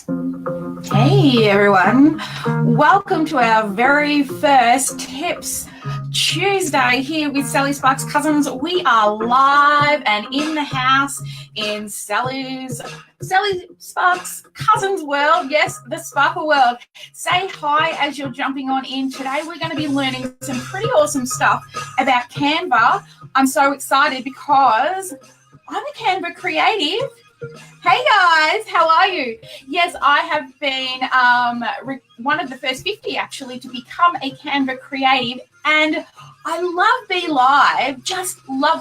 Hey everyone, welcome to our very first Tips Tuesday here with Sally Sparks Cousins. We are live and in the house in Sally Sparks Cousins world. Yes, the Sparkle world. Say hi as you're jumping on in. Today we're going to be learning some pretty awesome stuff about Canva. I'm so excited because I'm a Canva creative. Hey guys, how are you? Yes, I have been one of the first 50 actually to become a Canva creative, and I love BeLive, just love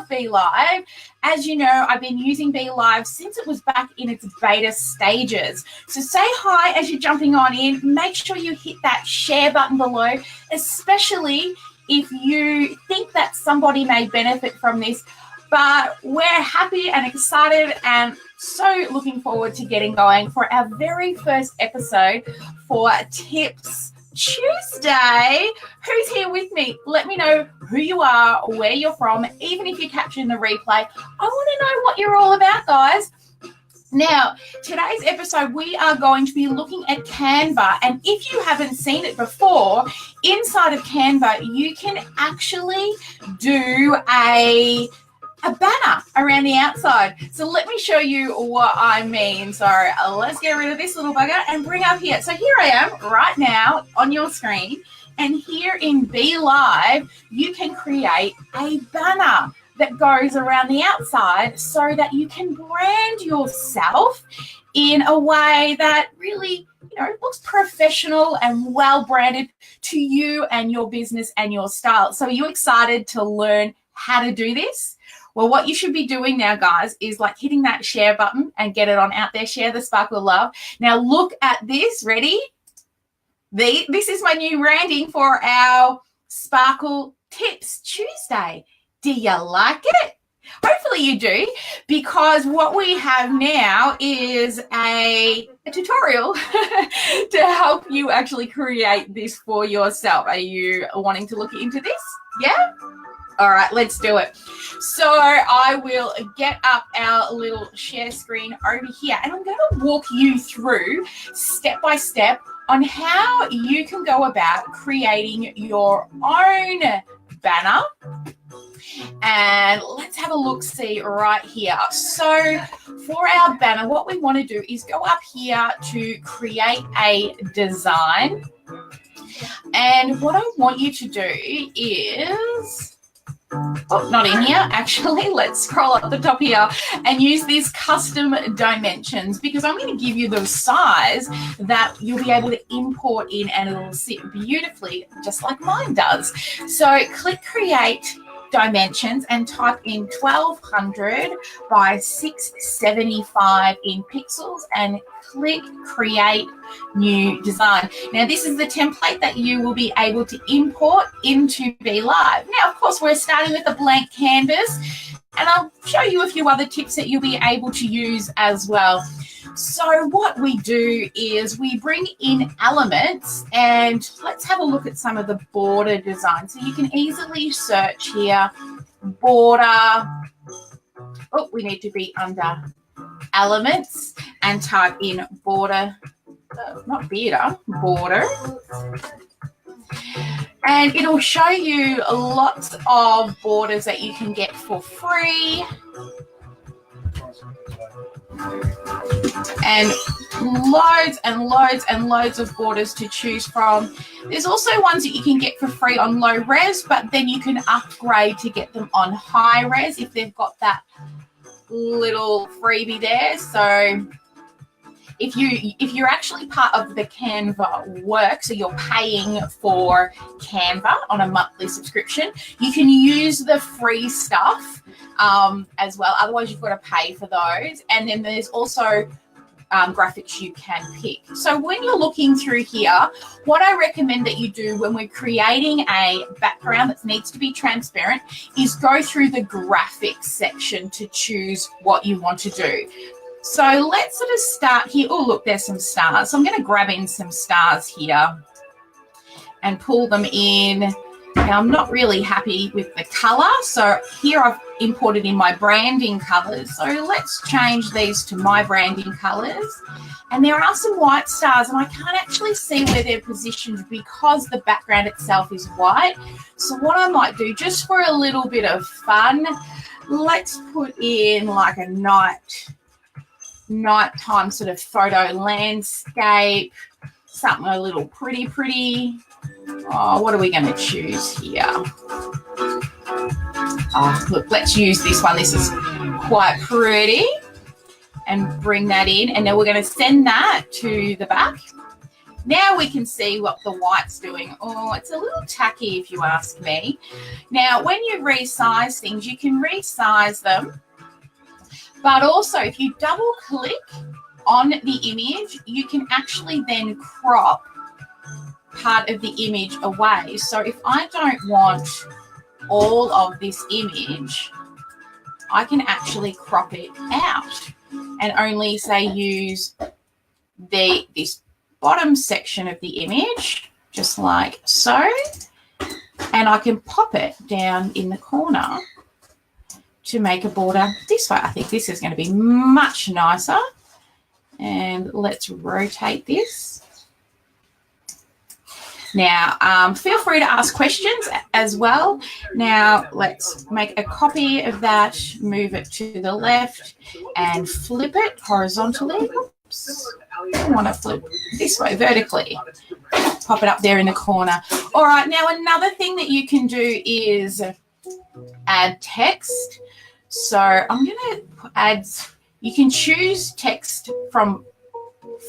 BeLive. As you know, I've been using BeLive since it was back in its beta stages. So say hi as you're jumping on in. Make sure you hit that share button below, especially if you think that somebody may benefit from this. But we're happy and excited and so looking forward to getting going for our very first episode for Tips Tuesday. Who's here with me? Let me know who you are, where you're from, even if you're capturing the replay. I want to know what you're all about, guys. Now, today's episode, we are going to be looking at Canva. And if you haven't seen it before, inside of Canva, you can actually do a banner around the outside. So let me show you what I mean. So let's get rid of this little bugger and bring up here. So here I am right now on your screen. And here in BeLive, you can create a banner that goes around the outside so that you can brand yourself in a way that really, looks professional and well branded to you and your business and your style. So are you excited to learn how to do this? Well, what you should be doing now, guys, is like hitting that share button and get it on out there. Share the Sparkle Love. Now, look at this. Ready? This is my new branding for our Sparkle Tips Tuesday. Do you like it? Hopefully you do, because what we have now is a tutorial to help you actually create this for yourself. Are you wanting to look into this? Yeah? All right, let's do it. So I will get up our little share screen over here, and I'm going to walk you through step by step on how you can go about creating your own banner. And let's have a look-see right here. So for our banner, what we want to do is go up here to create a design. And what I want you to do is... Oh, not in here, actually. Let's scroll up the top here and use these custom dimensions, because I'm going to give you the size that you'll be able to import in and it'll sit beautifully just like mine does. So click Create Dimensions and type in 1200 by 675 in pixels and click Create New Design. Now, this is the template that you will be able to import into BeLive. Now, of course, we're starting with a blank canvas, and I'll show you a few other tips that you'll be able to use as well. So what we do is we bring in elements, and let's have a look at some of the border designs. So you can easily search here, border. Oh, we need to be under elements and type in border, not bearder, border. And it'll show you lots of borders that you can get for free. And loads and loads and loads of borders to choose from. There's also ones that you can get for free on low res, but then you can upgrade to get them on high res if they've got that little freebie there. So if you're actually part of the Canva work, so you're paying for Canva on a monthly subscription, you can use the free stuff as well. Otherwise, you've got to pay for those. And then there's also graphics you can pick. So when you're looking through here, what I recommend that you do when we're creating a background that needs to be transparent is go through the graphics section to choose what you want to do. So let's sort of start here. Oh, look, there's some stars. So I'm going to grab in some stars here and pull them in. Now, I'm not really happy with the color, so here I've imported in my branding colors. So let's change these to my branding colors. And there are some white stars, and I can't actually see where they're positioned because the background itself is white. So what I might do, just for a little bit of fun, let's put in like a nighttime sort of photo landscape, something a little pretty. Oh, what are we going to choose here? Oh, look, let's use this one. This is quite pretty, and bring that in. And then we're going to send that to the back. Now we can see what the white's doing. Oh, it's a little tacky if you ask me. Now, when you resize things, you can resize them. But also, if you double click on the image, you can actually then crop part of the image away. So if I don't want all of this image, I can actually crop it out and only say use this bottom section of the image, just like so, and I can pop it down in the corner to make a border this way. I think this is going to be much nicer. And let's rotate this. Now, feel free to ask questions as well. Now, let's make a copy of that, move it to the left, and flip it horizontally. Oops. I want to flip this way vertically. Pop it up there in the corner. All right, now another thing that you can do is add text. So I'm going to add, you can choose text from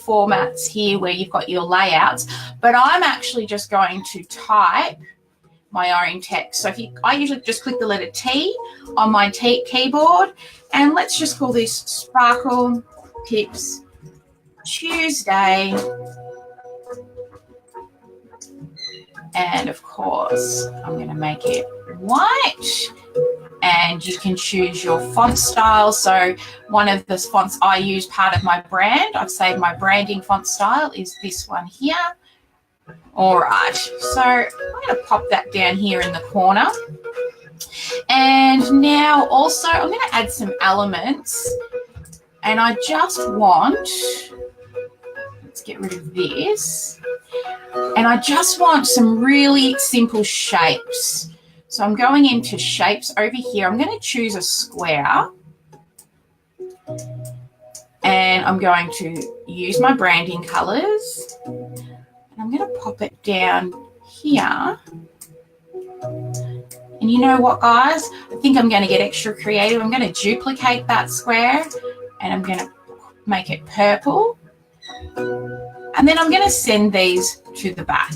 formats here where you've got your layouts, but I'm actually just going to type my own text. So I usually just click the letter T on my keyboard, and let's just call this Sparkle Tips Tuesday. And of course, I'm going to make it white. And you can choose your font style. So one of the fonts I use, part of my brand, I've saved my branding font style, is this one here. All right, so I'm going to pop that down here in the corner. And now also I'm going to add some elements. And I just want, let's get rid of this. And I just want some really simple shapes. So I'm going into shapes over here. I'm going to choose a square. And I'm going to use my branding colors. And I'm going to pop it down here. And you know what, guys? I think I'm going to get extra creative. I'm going to duplicate that square. And I'm going to make it purple. And then I'm going to send these to the back.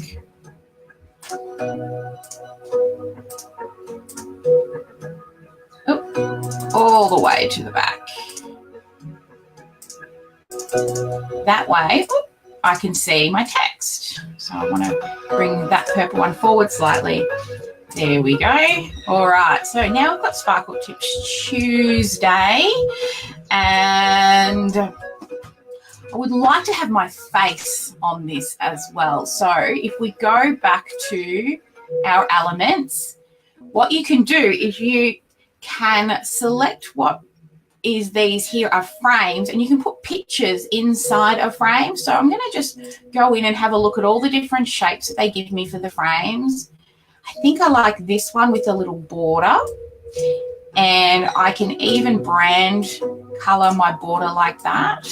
All the way to the back. That way, I can see my text. So I want to bring that purple one forward slightly. There we go. All right, so now we've got Sparkle Tips Tuesday. And I would like to have my face on this as well. So if we go back to our elements, what you can do is you can select what is these here are frames, and you can put pictures inside a frame. So I'm going to just go in and have a look at all the different shapes that they give me for the frames. I think I like this one with a little border, and I can even brand color my border like that.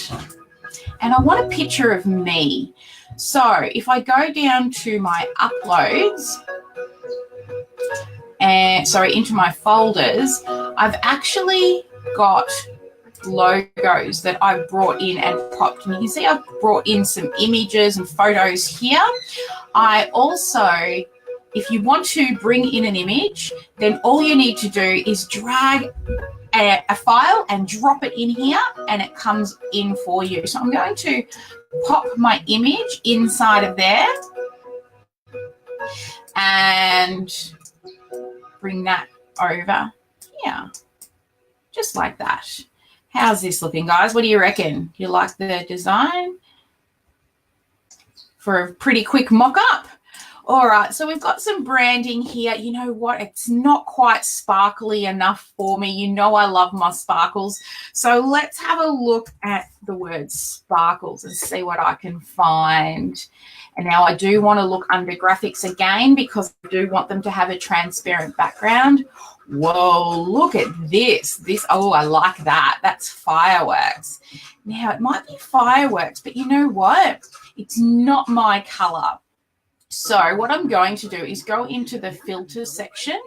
And I want a picture of me. So if I go down to my uploads, and into my folders, I've actually got logos that I've brought in and popped. And you can see I've brought in some images and photos here. I also, if you want to bring in an image, then all you need to do is drag a file and drop it in here, and it comes in for you. So I'm going to pop my image inside of there and bring that over here, just like that. How's this looking, guys? What do you reckon? You like the design? For a pretty quick mock-up? All right, so we've got some branding here. You know what? It's not quite sparkly enough for me. You know I love my sparkles. So let's have a look at the word sparkles and see what I can find. And now I do want to look under graphics again because I do want them to have a transparent background. Whoa, look at this. Oh, I like that. That's fireworks. Now, it might be fireworks, but you know what? It's not my color. So what I'm going to do is go into the filter section.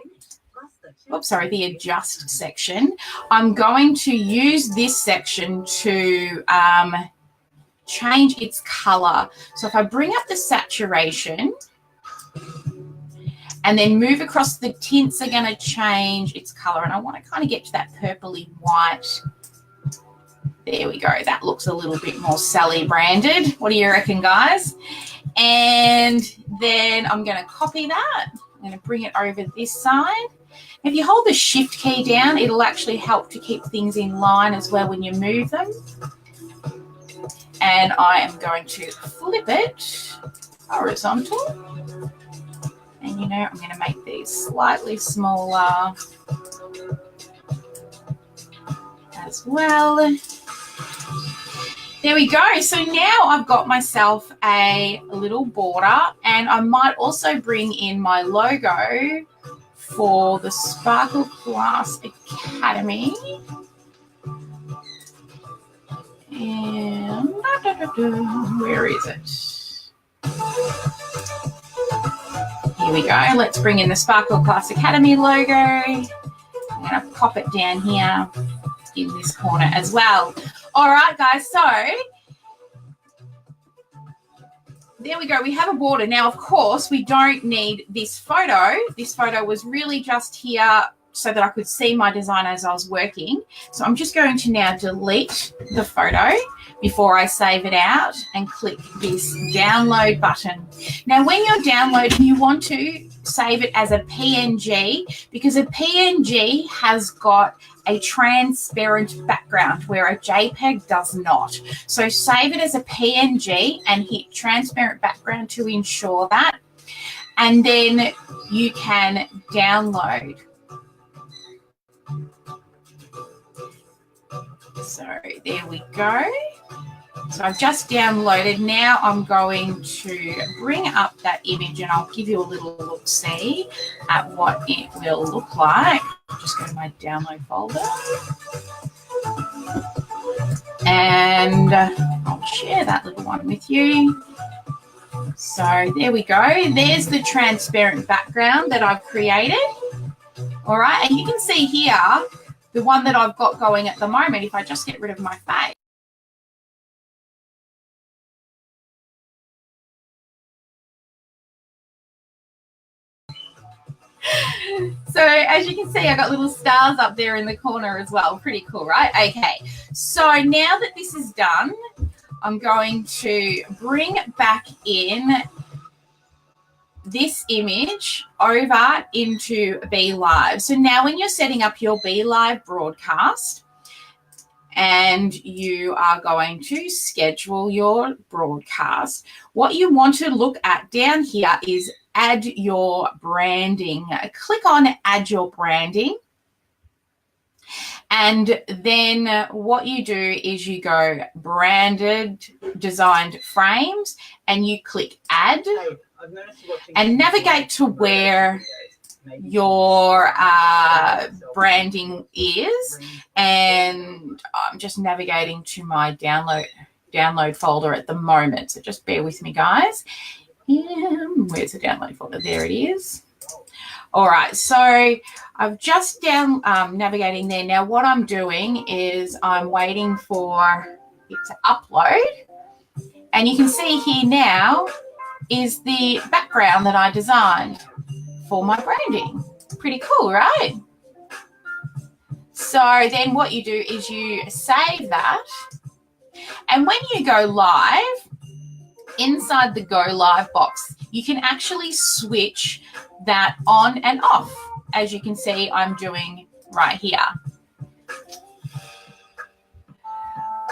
Oops, sorry, the adjust section. I'm going to use this section to change its color. So if I bring up the saturation and then move across, the tints are going to change its color. And I want to kind of get to that purpley white. There we go. That looks a little bit more Sally branded. What do you reckon, guys? And then I'm going to copy that. I'm going to bring it over this side. If you hold the shift key down, it'll actually help to keep things in line as well when you move them. And I am going to flip it horizontal. And, you know, I'm going to make these slightly smaller as well. There we go. So now I've got myself a little border, and I might also bring in my logo for the Sparkle Class Academy. And where is it? Here we go. Let's bring in the Sparkle Class Academy logo. I'm going to pop it down here in this corner as well. All right, guys, so there we go. We have a border. Now, of course, we don't need this photo. This photo was really just here so that I could see my design as I was working. So I'm just going to now delete the photo before I save it out and click this download button. Now, when you're downloading, you want to save it as a PNG because a PNG has got a transparent background where a JPEG does not. So save it as a PNG and hit transparent background to ensure that. And then you can download. So there we go. So I've just downloaded. Now I'm going to bring up that image and I'll give you a little look-see at what it will look like. I'll just go to my download folder. And I'll share that little one with you. So there we go. There's the transparent background that I've created. All right, and you can see here the one that I've got going at the moment, if I just get rid of my face. So as you can see, I got little stars up there in the corner as well. Pretty cool, right? Okay, so now that this is done, I'm going to bring back in this image over into BeLive. So now when you're setting up your BeLive broadcast and you are going to schedule your broadcast, what you want to look at down here is add your branding. Click on add your branding. And then what you do is you go branded designed frames and you click add and navigate to where your branding is. And I'm just navigating to my download folder at the moment. So just bear with me, guys. Where's the download folder? There it is. All right, so I've just navigating there. Now what I'm doing is I'm waiting for it to upload. And you can see here now is the background that I designed for my branding. Pretty cool, right? So then what you do is you save that. And when you go live, inside the go live box, you can actually switch that on and off, as you can see I'm doing right here.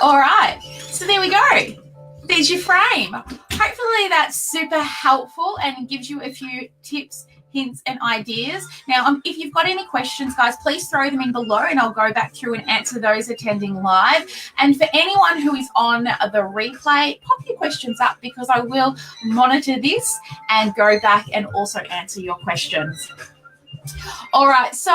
All right, so there we go. there's your frame. Hopefully that's super helpful and gives you a few tips, hints, and ideas. Now, if you've got any questions, guys, please throw them in below and I'll go back through and answer those attending live. And for anyone who is on the replay, pop your questions up because I will monitor this and go back and also answer your questions. All right, so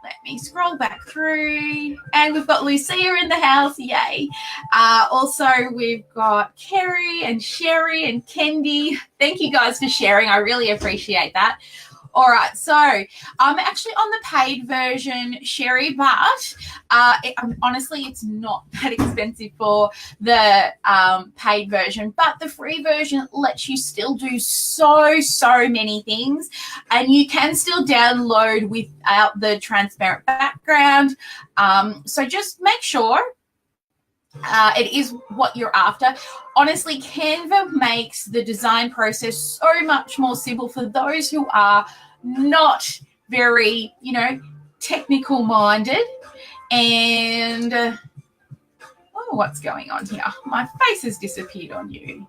let me scroll back through. And we've got Lucia in the house. Yay. Also, we've got Kerry and Sherry and Kendi. Thank you guys for sharing. I really appreciate that. All right, so I'm actually on the paid version, Sherry, but honestly, it's not that expensive for the paid version, but the free version lets you still do so many things, and you can still download without the transparent background. So just make sure it is what you're after. Honestly, Canva makes the design process so much more simple for those who are not very, technical minded. And oh, what's going on here? My face has disappeared on you.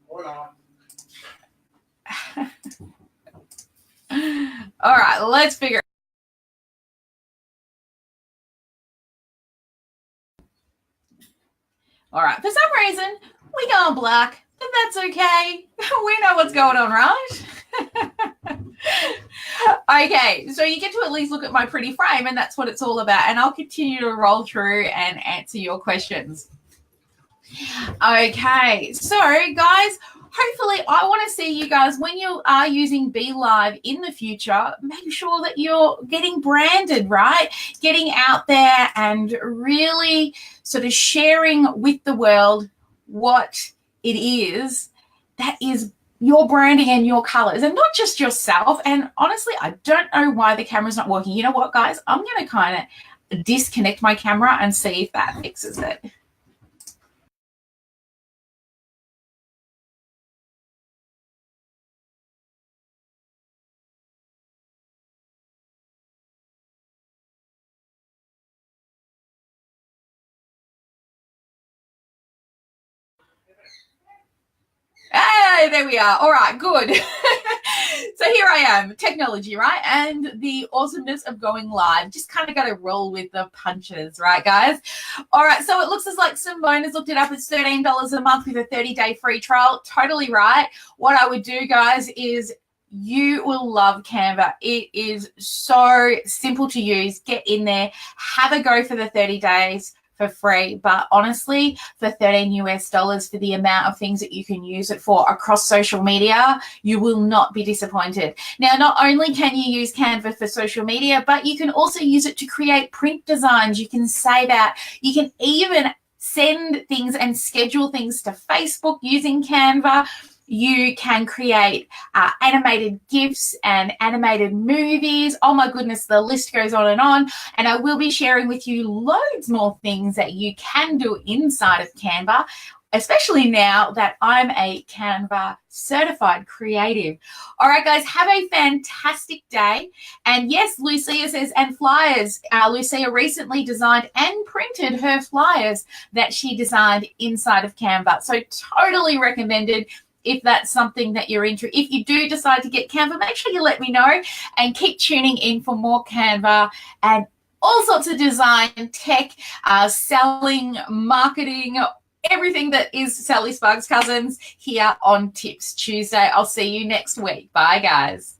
Hold on. All right, let's figure. All right, for some reason, we go black, but that's okay. We know what's going on, right? Okay, so you get to at least look at my pretty frame, and that's what it's all about. And I'll continue to roll through and answer your questions. Okay, so guys, hopefully I want to see you guys when you are using BeLive in the future, make sure that you're getting branded, right? Getting out there and really sort of sharing with the world what it is that is your branding and your colors, and not just yourself. And honestly, I don't know why the camera's not working. You know what, guys? I'm going to kind of disconnect my camera and see if that fixes it. Hey, there we are. All right, good. So here I am, technology, right? And the awesomeness of going live. Just kind of got to roll with the punches, right, guys? All right, so it looks as like Simone has looked it up. It's $13 a month with a 30-day free trial. Totally right. What I would do, guys, is you will love Canva. It is so simple to use. Get in there, have a go for the 30 days. For free, but honestly, for $13 for the amount of things that you can use it for across social media, you will not be disappointed. Now, not only can you use Canva for social media, but you can also use it to create print designs. You can save out. You can even send things and schedule things to Facebook using Canva. You can create animated GIFs and animated movies. Oh my goodness, the list goes on. And I will be sharing with you loads more things that you can do inside of Canva, especially now that I'm a Canva certified creative. All right, guys, have a fantastic day. And yes, Lucia says, and flyers. Lucia recently designed and printed her flyers that she designed inside of Canva. So totally recommended. If that's something that you're into, if you do decide to get Canva, make sure you let me know and keep tuning in for more Canva and all sorts of design, tech, selling, marketing, everything that is Sally Sparks Cousins here on Tips Tuesday. I'll see you next week. Bye, guys.